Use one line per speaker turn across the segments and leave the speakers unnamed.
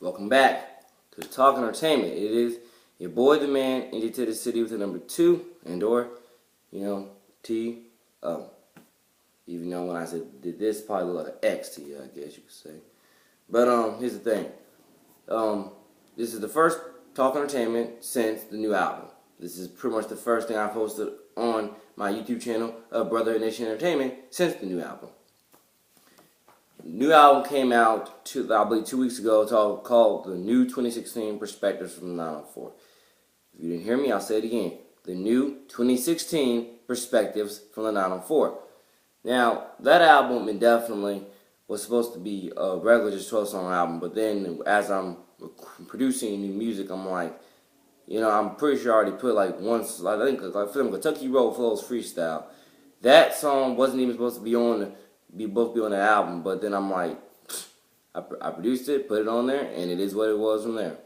Welcome back to Talk Entertainment. It is your boy, the man, into the city with the number 2 and or, T-O. Even though when I said did this, probably look like an X to you, I guess you could say. But here's the thing. This is the first Talk Entertainment since the new album. This is pretty much the first thing I posted on my YouTube channel of Brother Nation Entertainment since the new album. New album came out, I believe, 2 weeks ago. It's all called The New 2016 Perspectives from the 904. If you didn't hear me, I'll say it again. The New 2016 Perspectives from the 904. Now, that album indefinitely was supposed to be a regular just 12-song album, but then as I'm producing new music, I'm like, I'm pretty sure I already put like once, I think like Kentucky Road Flows Freestyle. That song wasn't even supposed to be on the album, but then I'm like, I produced it, put it on there, and it is what it was from there.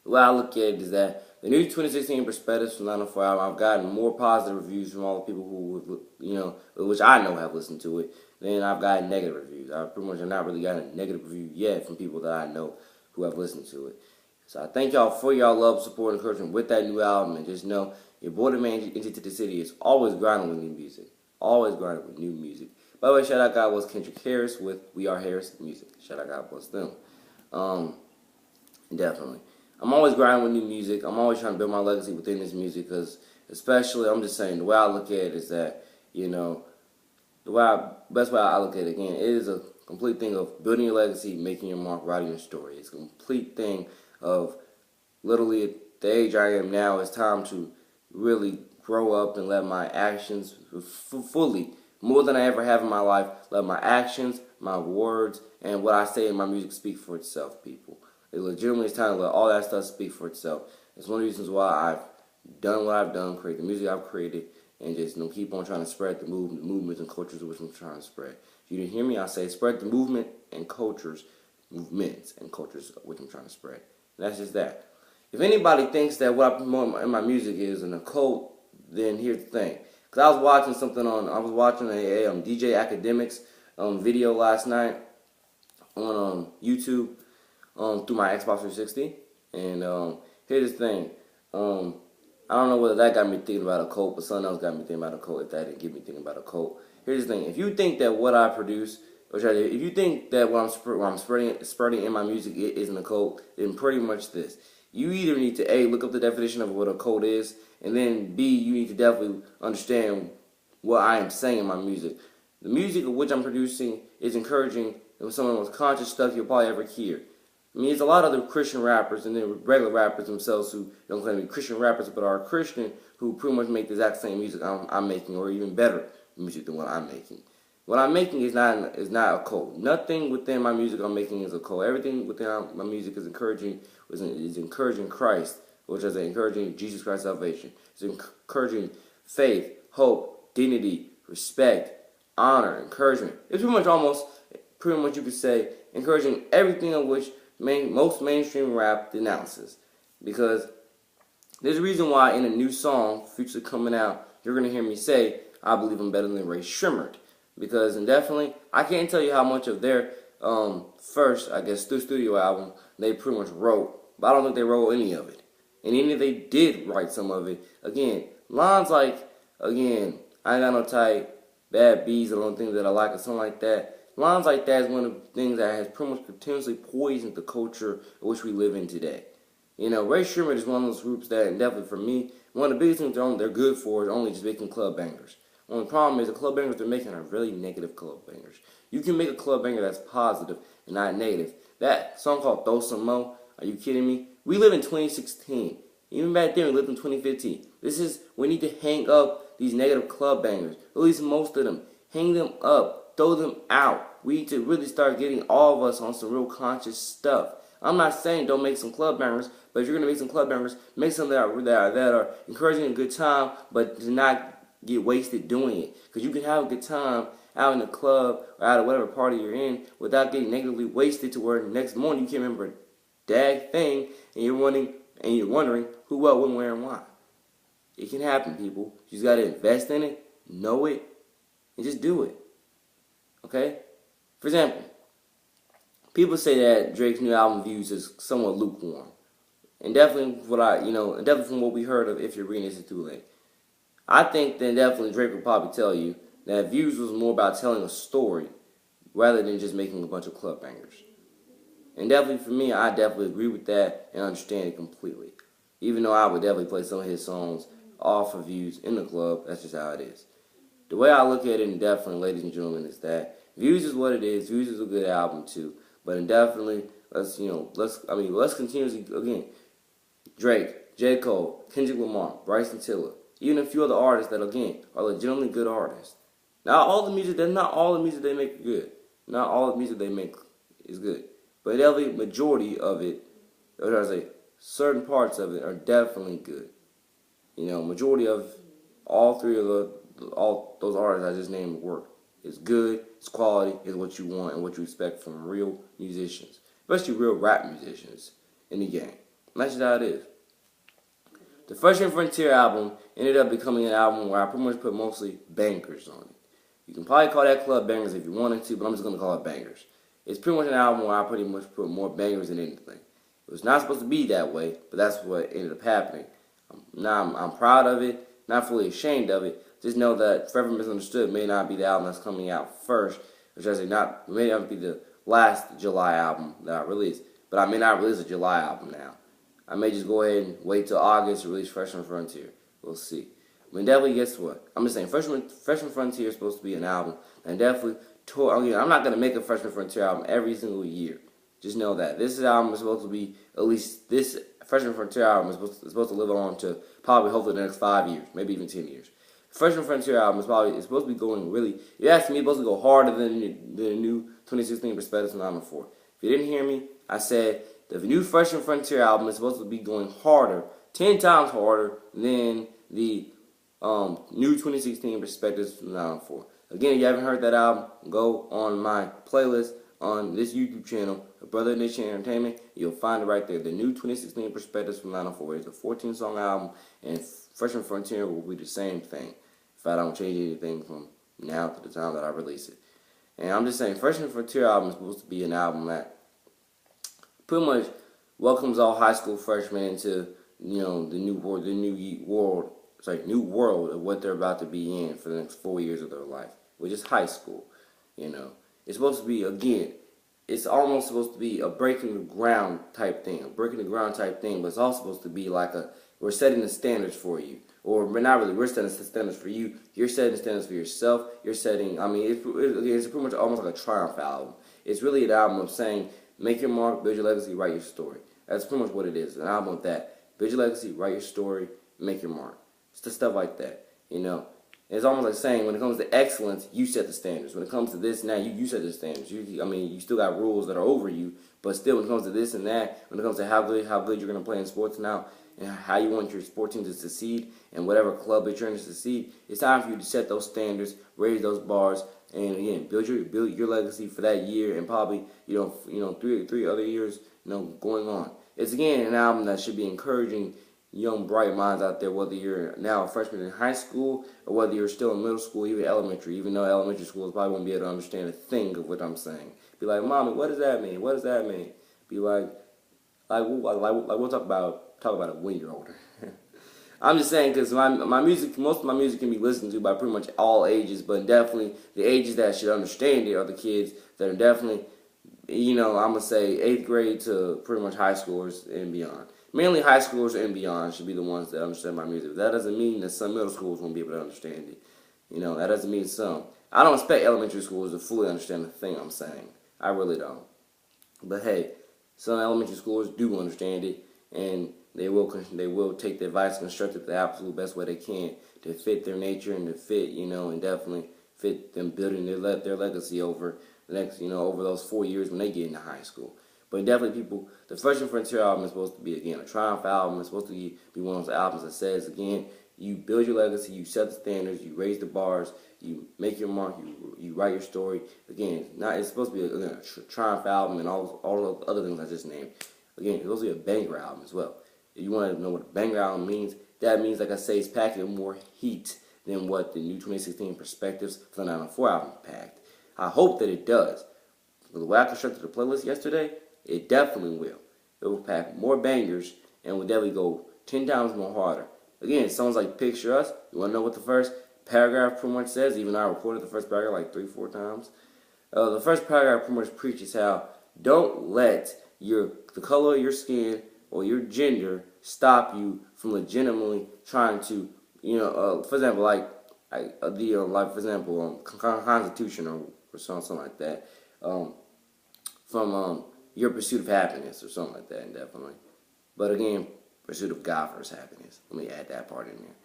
The way I look at it is that the new 2016 Perspectives from 904 album, I've gotten more positive reviews from all the people who, which I know have listened to it, than I've gotten negative reviews. I pretty much have not really gotten a negative review yet from people that I know who have listened to it. So I thank y'all for y'all love, support, and encouragement with that new album, and just know your boy the man into the city is always grinding with new music. Always grinding with new music. By the way, shout out God Bless Kendrick Harris with We Are Harris Music. Shout out God Bless them. Definitely. I'm always grinding with new music. I'm always trying to build my legacy within this music because, especially, I'm just saying, the way I look at it is that, best way I look at it, again, it is a complete thing of building your legacy, making your mark, writing your story. It's a complete thing of, literally, at the age I am now, it's time to really grow up and let my actions fully, more than I ever have in my life, let my actions, my words, and what I say in my music speak for itself, people. It legitimately is time to let all that stuff speak for itself. It's one of the reasons why I've done what I've done, created the music I've created, and just keep on trying to spread the movements and cultures which I'm trying to spread. If you didn't hear me, I say spread the movements and cultures which I'm trying to spread. And that's just that. If anybody thinks that what I promote in my music is an occult, then here's the thing. Because I was watching a DJ Academics video last night on YouTube through my Xbox 360. And here's the thing. I don't know whether that got me thinking about a cult, but something else got me thinking about a cult if that didn't get me thinking about a cult. Here's the thing. If you think that what I produce, if you think that what I'm spreading in my music isn't a cult, then pretty much this. You either need to, A, look up the definition of what a cult is, and then, B, you need to definitely understand what I am saying in my music. The music of which I'm producing is encouraging some of the most conscious stuff you'll probably ever hear. I mean, there's a lot of other Christian rappers and then regular rappers themselves who don't claim to be Christian rappers but are Christian who pretty much make the exact same music I'm making, or even better music than what I'm making. What I'm making is not a cult. Nothing within my music I'm making is a cult. Everything within my music is encouraging Christ, which is encouraging Jesus Christ's salvation. It's encouraging faith, hope, dignity, respect, honor, encouragement. It's pretty much you could say, encouraging everything of which most mainstream rap denounces. Because there's a reason why in a new song, Future coming out, you're going to hear me say, I believe I'm better than FreShMan. Because, and definitely, I can't tell you how much of their first, I guess, studio album they pretty much wrote. But I don't think they wrote any of it. And even if they did write some of it, again, lines like, I ain't got no type, bad bees, I don't think that I like, or something like that. Lines like that is one of the things that has pretty much potentially poisoned the culture in which we live in today. FreShMan is one of those groups that, and definitely for me, one of the biggest things they're good for is only just making club bangers. Only problem is the club bangers they're making are really negative club bangers. You can make a club banger that's positive and not negative. That song called Throw Some Mo, are you kidding me? We live in 2016. Even back then we lived in 2015. We need to hang up these negative club bangers. At least most of them. Hang them up. Throw them out. We need to really start getting all of us on some real conscious stuff. I'm not saying don't make some club bangers, but if you're going to make some club bangers, make some that are encouraging a good time, but do not get wasted doing it. Because you can have a good time out in the club or out of whatever party you're in without getting negatively wasted to where the next morning you can't remember a dag thing and you're wondering who, what, when, where, and why. It can happen, people. You just got to invest in it, know it, and just do it. Okay? For example, people say that Drake's new album Views is somewhat lukewarm. And definitely and definitely from what we heard of If You're Reading This, It's Too Late. I think then definitely Drake would probably tell you that Views was more about telling a story rather than just making a bunch of club bangers. And definitely for me, I definitely agree with that and understand it completely. Even though I would definitely play some of his songs off of Views in the club, that's just how it is. The way I look at it, and definitely, ladies and gentlemen, is that Views is what it is. Views is a good album too, but definitely let's continuously again. Drake, J. Cole, Kendrick Lamar, Bryson Tiller, even a few other artists that again are legitimately good artists. Not all the music they make is good. Not all the music they make is good, but every majority of it, or should I say, certain parts of it are definitely good. Majority of all those artists I just named work. It's good, it's quality, it's what you want and what you expect from real musicians, especially real rap musicians in the game. And that's just how it is. The FreShMan Frontier album ended up becoming an album where I pretty much put mostly bangers on it. You can probably call that club bangers if you wanted to, but I'm just going to call it bangers. It's pretty much an album where I pretty much put more bangers than anything. It was not supposed to be that way, but that's what ended up happening. I'm proud of it, not fully ashamed of it. Just know that Forever Misunderstood may not be the album that's coming out first, which I say may not be the last July album that I release, but I may not release a July album now. I may just go ahead and wait till August to release FreShMan Frontier. We'll see. I mean, definitely, guess what? I'm just saying, FreShMan Frontier is supposed to be an album, and definitely, I'm not going to make a FreShMan Frontier album every single year. Just know that. This album is supposed to be, at least this FreShMan Frontier album is supposed to live on to probably, hopefully, the next 5 years, maybe even 10 years. FreShMan Frontier album is supposed to be going really, you asked me, it's supposed to go harder than the new 2016 Perspectives from 904. If you didn't hear me, I said the new FreShMan Frontier album is supposed to be going harder, 10 times harder than the new 2016 Perspectives from 904. Again, if you haven't heard that album, go on my playlist on this YouTube channel, Brother Nation Entertainment. You'll find it right there. The new 2016 Perspectives from 904. It's a 14-song album, and FreShMan Frontier will be the same thing if I don't change anything from now to the time that I release it. And I'm just saying, FreShMan Frontier album is supposed to be an album that pretty much welcomes all high school freshmen into the new world of what they're about to be in for the next 4 years of their life, which is high school. It's supposed to be, again, it's almost supposed to be a breaking the ground type thing, but it's also supposed to be like we're setting the standards for you. Or not really, we're setting the standards for you. You're setting the standards for yourself. You're setting, it's pretty much almost like a triumph album. It's really an album of saying, make your mark, build your legacy, write your story. That's pretty much what it is. An album of that. Build your legacy, write your story, make your mark. It's the stuff like that, It's almost like saying, when it comes to excellence, you set the standards. When it comes to this and that, you set the standards. You still got rules that are over you, but still, when it comes to this and that, when it comes to how good you're going to play in sports now, and how you want your sport team to succeed, and whatever club you're trying to succeed, it's time for you to set those standards, raise those bars, and again, build your legacy for that year, and probably three other years, going on. It's again an album that should be encouraging young, bright minds out there, whether you're now a freshman in high school or whether you're still in middle school, even elementary, even though elementary schools probably won't be able to understand a thing of what I'm saying. Be like, Mommy, what does that mean? What does that mean? Be like we'll talk about it when you're older. I'm just saying, because my music, most of my music can be listened to by pretty much all ages, but definitely the ages that should understand it are the kids that are definitely, I'm going to say 8th grade to pretty much high schoolers and beyond. Mainly high schoolers and beyond should be the ones that understand my music. But that doesn't mean that some middle schools won't be able to understand it. That doesn't mean some. I don't expect elementary schools to fully understand the thing I'm saying. I really don't. But hey, some elementary schoolers do understand it, and they will take the advice and construct it the absolute best way they can to fit their nature and to fit, and definitely fit them building their legacy over the next, over those 4 years when they get into high school. But definitely, the FreShMan Frontier album is supposed to be, again, a triumph album. It's supposed to be one of those albums that says, again, you build your legacy, you set the standards, you raise the bars, you make your mark, you write your story. Again, it's supposed to be a triumph album and all those other things I just named. Again, it's supposed to be a banger album as well. If you want to know what a banger album means, that means, like I say, it's packed with more heat than what the new 2016 Perspectives for the 904 album packed. I hope that it does. The way I constructed the playlist yesterday, it definitely will. It will pack more bangers and will definitely go 10 times more harder. Again, songs like Picture Us, you want to know what the first paragraph pretty much says, even though I recorded the first paragraph like 3-4 times. The first paragraph pretty much preaches how don't let the color of your skin or your gender stop you from legitimately trying to, for example, Constitution or something like that, from your pursuit of happiness or something like that, definitely. But again, pursuit of God first happiness. Let me add that part in there.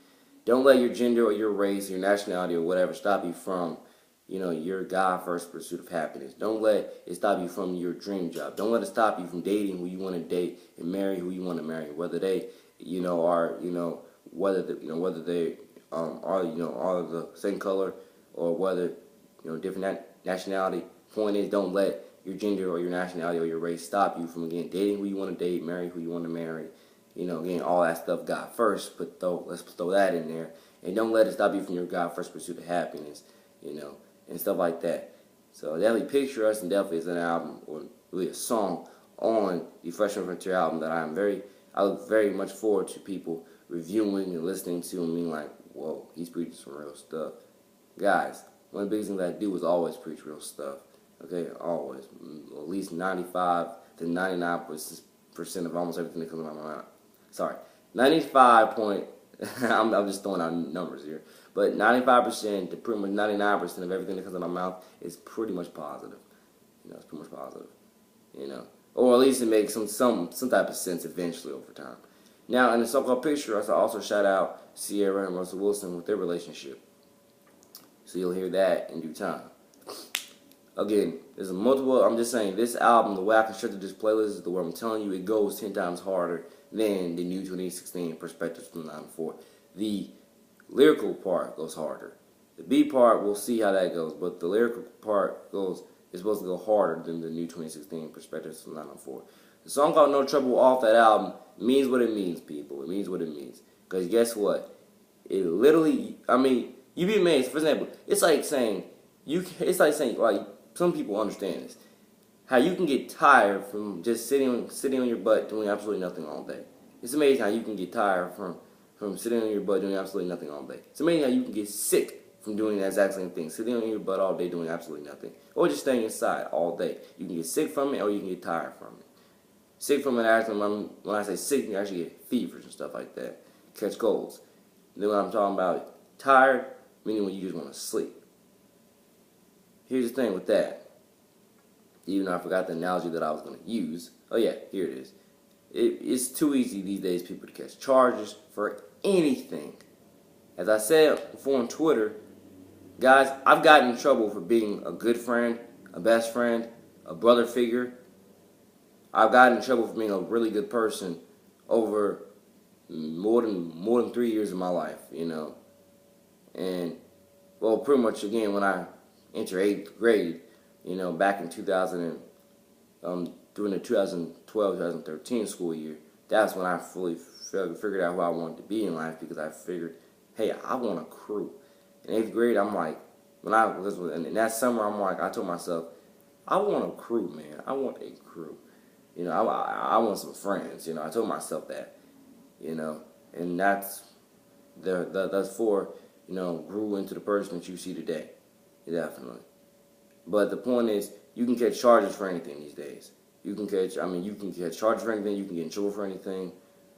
Don't let your gender or your race, your nationality or whatever stop you from, your God first pursuit of happiness. Don't let it stop you from your dream job. Don't let it stop you from dating who you want to date and marry who you want to marry. Whether they, are, whether they are, all of the same color or whether, different nationality. Point is, don't let your gender or your nationality or your race stop you from, again, dating who you want to date, marry who you want to marry. Again, all that stuff God first, but let's throw that in there. And don't let it stop you from your God first pursuit of happiness, and stuff like that. So definitely Picture Us, and definitely is an album, or really a song on the FreShMan Frontier album that I look very much forward to people reviewing and listening to and being like, whoa, he's preaching some real stuff. Guys, one of the biggest things I do is always preach real stuff. Okay, always. At least 95 to 99% of almost everything that comes out of my mouth. Sorry, 95 point, I'm just throwing out numbers here, but 95% to pretty much 99% of everything that comes out of my mouth is pretty much positive. It's pretty much positive, or at least it makes some type of sense eventually over time. Now, in the song called Picture Us, I also shout out Sierra and Russell Wilson with their relationship. So you'll hear that in due time. Again, there's multiple. I'm just saying, this album, the way I constructed this playlist is the way I'm telling you, it goes 10 times harder than the new 2016 Perspectives from 9-4. The lyrical part goes harder. The beat part, we'll see how that goes, but the lyrical part is supposed to go harder than the new 2016 Perspectives from 9-4. The song called No Trouble off that album means what it means, people. It means what it means. Because guess what? It literally, you'd be amazed. For example, it's like saying, like, some people understand this, how you can get tired from just sitting on your butt doing absolutely nothing all day. It's amazing how you can get tired from sitting on your butt doing absolutely nothing all day. It's amazing how you can get sick from doing that exact same thing, sitting on your butt all day doing absolutely nothing, or just staying inside all day. You can get sick from it, or you can get tired from it. Sick from it, actually, when I say sick, you actually get fevers and stuff like that, catch colds. And then when I'm talking about tired, meaning when you just want to sleep. Here's the thing with that. Even though I forgot the analogy that I was going to use. Oh yeah, here it is. It's too easy these days, people, to catch charges for anything. As I said before on Twitter, guys, I've gotten in trouble for being a good friend, a best friend, a brother figure. I've gotten in trouble for being a really good person over more than 3 years of my life, And, well, pretty much, again, when I enter 8th grade, back in during the 2012-2013 school year, that's when I fully figured out who I wanted to be in life, because I figured, hey, I want a crew. In 8th grade, I'm like, in that summer, I'm like, I told myself, I want a crew, man. I want a crew. I want some friends. I told myself that, and that's grew into the person that you see today. Definitely. But the point is, you can catch charges for anything these days. You can catch charges for anything, you can get in trouble for anything.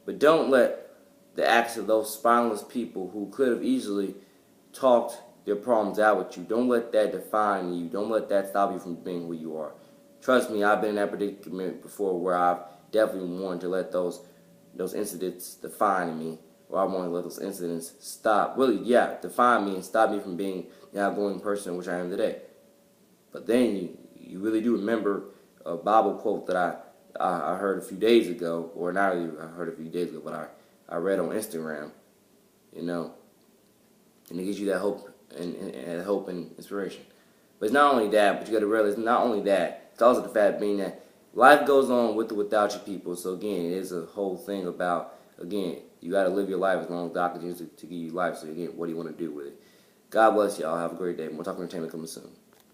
But don't let the acts of those spineless people who could have easily talked their problems out with you, don't let that define you. Don't let that stop you from being who you are. Trust me, I've been in that predicament before where I've definitely wanted to let those incidents define me. Or I want to let those incidents define me and stop me from being the outgoing person which I am today. But then you really do remember a Bible quote that I heard a few days ago, or not really I heard a few days ago, but I read on Instagram, and it gives you that hope and inspiration. But it's not only that, but you got to realize not only that, it's also the fact being that life goes on with or without you people. So again, it is a whole thing about, again, you got to live your life as long as God continues to give you life. So again, what do you want to do with it? God bless y'all. Have a great day. More Talk Entertainment coming soon.